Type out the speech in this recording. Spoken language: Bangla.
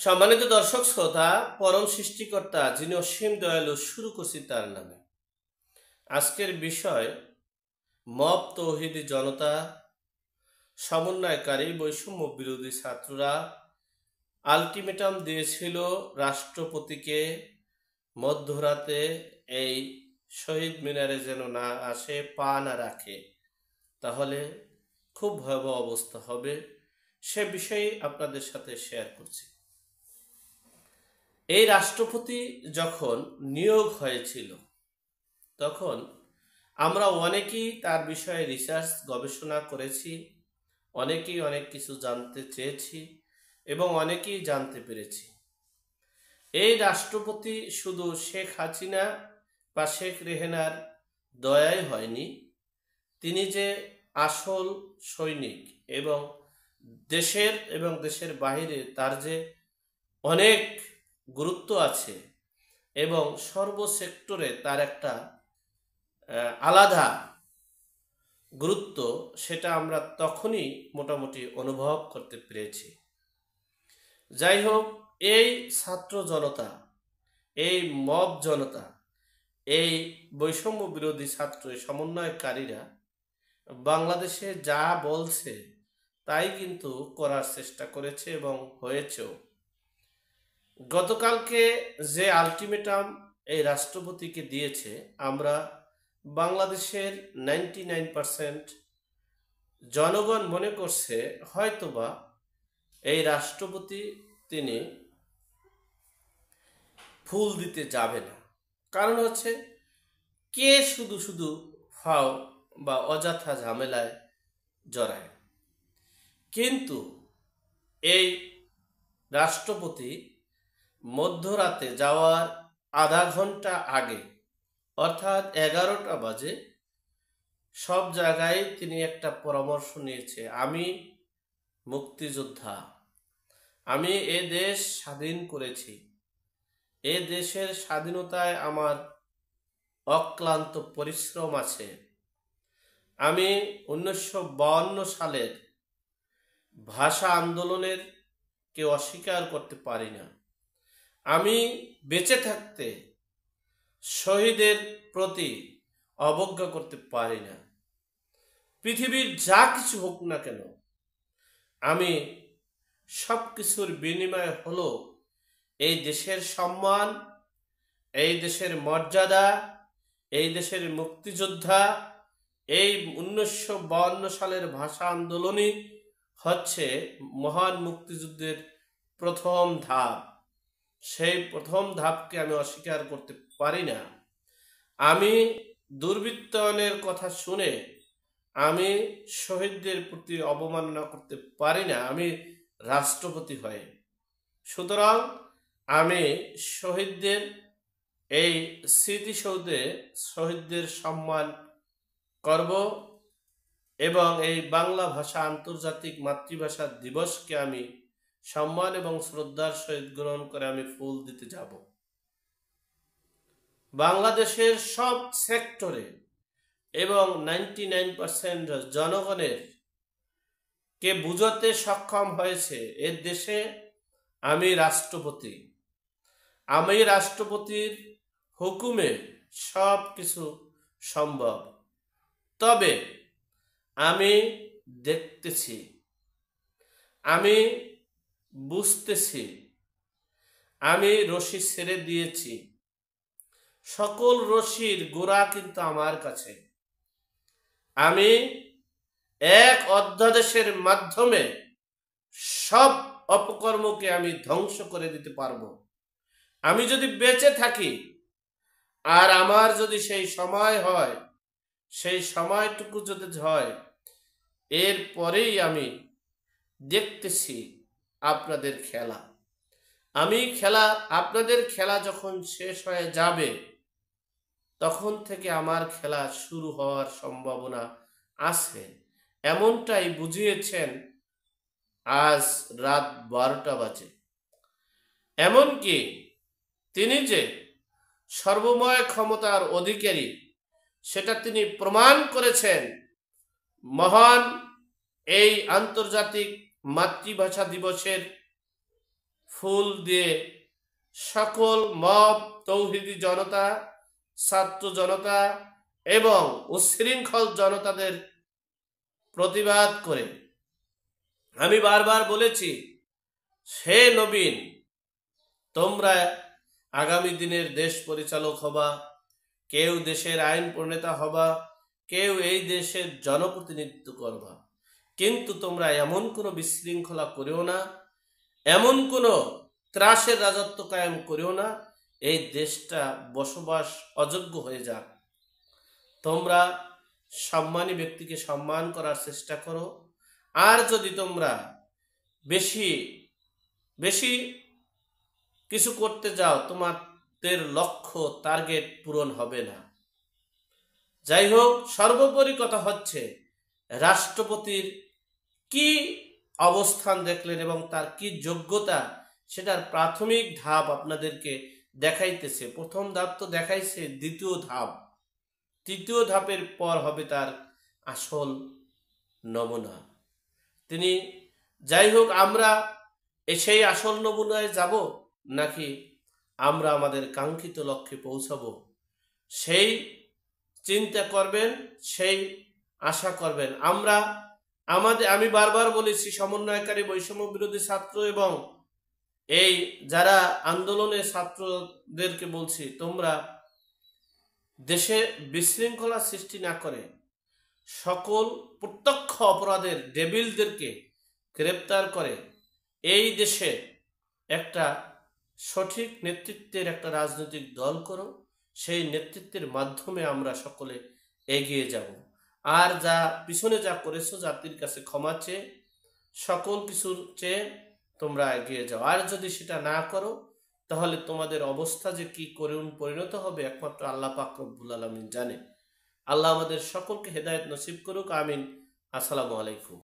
সম্মানিত দর্শক শ্রোতা, পরম সৃষ্টিকর্তা যিনি অসীম দয়ালু, শুরু করছি তার নামে। আজকের বিষয় মব তৌহিদি জনতা, সমন্বয়কারী বৈষম্য বিরোধী ছাত্ররা আলটিমেটাম দিয়েছিল রাষ্ট্রপতিকে মধ্যরাতে এই শহীদ মিনারে যেন না আসে, পা না রাখে, তাহলে খুব ভয়াবহ অবস্থা হবে। সে বিষয়ে আপনাদের সাথে শেয়ার করছি। এই রাষ্ট্রপতি যখন নিয়োগ হয়েছিল তখন আমরা অনেকেই তার বিষয়ে রিসার্চ গবেষণা করেছি, অনেকেই অনেক কিছু জানতে চেয়েছি এবং অনেকেই জানতে পেরেছি। এই রাষ্ট্রপতি শুধু শেখ হাসিনা বা শেখ রেহানার দয়াই হয়নি, তিনি যে আসল সৈনিক এবং দেশের বাইরে তার যে অনেক গুরুত্ব আছে এবং সর্বসেক্টরে তার একটা আলাদা গুরুত্ব, সেটা আমরা তখনই মোটামুটি অনুভব করতে পেরেছি। যাই হোক, এই ছাত্র জনতা, এই মব জনতা, এই বৈষম্য বিরোধী ছাত্র সমন্বয়কারীরা বাংলাদেশে যা বলছে তাই কিন্তু করার চেষ্টা করেছে এবং হয়েছেও। গতকালকে যে আলটিমেটাম এই রাষ্ট্রপতিকে দিয়েছে, আমরা বাংলাদেশের 99% জনগণ মনে করছে হয়তোবা এই রাষ্ট্রপতি তিনি ফুল দিতে যাবে না। কারণ হচ্ছে, কে শুধু শুধু ফাও বা অযথা ঝামেলায় জড়ায়। কিন্তু এই রাষ্ট্রপতি মধ্যরাতে যাওয়ার আধা ঘন্টা আগে, অর্থাৎ 11টা বাজে, সব জায়গায় তিনি একটা পরামর্শ নিয়েছে। আমি মুক্তিযোদ্ধা, আমি এ দেশ স্বাধীন করেছি, এ দেশের স্বাধীনতায় আমার অক্লান্ত পরিশ্রম আছে, আমি 1952 সালের ভাষা আন্দোলনের কে অস্বীকার করতে পারি না, আমি বেঁচে থাকতে শহীদের প্রতি অবজ্ঞা করতে পারি না, পৃথিবীর যা কিছু হোক না কেন আমি সব কিছুর বিনিময় হলো এই দেশের সম্মান, এই দেশের মর্যাদা, এই দেশের মুক্তিযোদ্ধা। এই 1952 সালের ভাষা আন্দোলনই হচ্ছে মহান মুক্তিযুদ্ধের প্রথম ধাপ। সেই প্রথম ধাপকে আমি অস্বীকার করতে পারি না। আমি দুর্বৃত্তায়নের কথা শুনে আমি শহীদদের প্রতি অবমাননা করতে পারি না, আমি রাষ্ট্রপতি হয়ে। সুতরাং আমি শহীদদের এই স্মৃতিসৌধে শহীদদের সম্মান করব এবং এই বাংলা ভাষা আন্তর্জাতিক মাতৃভাষা দিবসকে আমি সম্মান এবং শ্রদ্ধার সহিত গ্রহণ করে আমি ফুল দিতে যাব। বাংলাদেশের সব সেক্টরে এবং 99% জনগণের কে বুঝাতে সক্ষম হয়েছে এর দেশে আমি রাষ্ট্রপতি, আমি রাষ্ট্রপতির হুকুমে সব কিছু সম্ভব। তবে আমি দেখতেছি, আমি বুঝতেছি, আমি রশি ছেড়ে দিয়েছি, সকল রশির গোড়া কিন্তু আমার কাছে। আমি এক অধ্যাদেশের মাধ্যমে সব অপকর্মকে আমি ধ্বংস করে দিতে পারবো। আমি যদি বেঁচে থাকি আর আমার যদি সেই সময় হয়, সেই সময়টুকু যদি হয়, এরপরেই আমি দেখতেছি আপনাদের খেলা। আপনাদের খেলা যখন শেষ হয়ে যাবে, তখন থেকে আমার খেলা শুরু হওয়ার সম্ভাবনা আছে, এমনটাই বুঝিয়েছেন আজ রাত 12টা বাজে। এমনকি তিনি যে সর্বময় ক্ষমতার অধিকারী সেটা তিনি প্রমাণ করেছেন মহান এই আন্তর্জাতিক মাতৃভাষা দিবসের ফুল দিয়ে সকল মব, তৌহিদি জনতা, ছাত্র জনতা এবং উচ্ছৃঙ্খল জনতাদের প্রতিবাদ করে আমি বারবার বলেছি, হে নবীন, তোমরা আগামী দিনের দেশ পরিচালক হবা, কেউ দেশের আইন প্রণেতা হবা, কেউ এই দেশের জনপ্রতিনিধিত্ব করবা, কিন্তু তোমরা এমন কোনো বিশৃঙ্খলা করিও না, এমন কোনো ত্রাসের রাজত্ব কায়েম করিও না এই দেশটা বসবাস অযোগ্য হয়ে যাক। তোমরা সম্মানী ব্যক্তিকে সম্মান করার চেষ্টা করো, আর যদি তোমরা বেশি বেশি কিছু করতে যাও তোমাদের লক্ষ্য টার্গেট পূরণ হবে না। যাই হোক, সর্বোপরি কথা হচ্ছে রাষ্ট্রপতির কি অবস্থান দেখলেন এবং তার কি যোগ্যতা, সেটার প্রাথমিক ধাপ আপনাদেরকে দেখাইতেছে। প্রথম ধাপ তো দেখাইছে, দ্বিতীয় ধাপ, তৃতীয় ধাপের পর হবে তার আসল নমুনা। তিনি, যাই হোক, আমরা সেই আসল নমুনায় যাব নাকি আমরা আমাদের কাঙ্ক্ষিত লক্ষ্যে পৌঁছাবো, সেই চিন্তা করবেন, সেই আশা করবেন। আমি বারবার বলেছি, সমন্বয়কারী বৈষম্য বিরোধী ছাত্র এবং এই যারা আন্দোলনের ছাত্রদেরকে বলছি, তোমরা দেশে বিশৃঙ্খলা সৃষ্টি না করে সকল প্রত্যক্ষ অপরাধের ডেভিলদেরকে গ্রেপ্তার করে এই দেশে একটা সঠিক নেতৃত্বের একটা রাজনৈতিক দল করো। সেই নেতৃত্বের মাধ্যমে আমরা সকলে এগিয়ে যাব। আর যা পিছনে যা করেছো, জাতির কাছে ক্ষমা চেয়ে, সকল কিছুর চেয়ে তোমরা এগিয়ে যাও। আর যদি সেটা না করো, তাহলে তোমাদের অবস্থা যে কি করুণ পরিণত হবে একমাত্র আল্লাহ পাক রব্বুল আলামিন জানে। আল্লাহ আমাদের সকলকে হেদায়েত নসিব করুক, আমিন। আসসালামু আলাইকুম।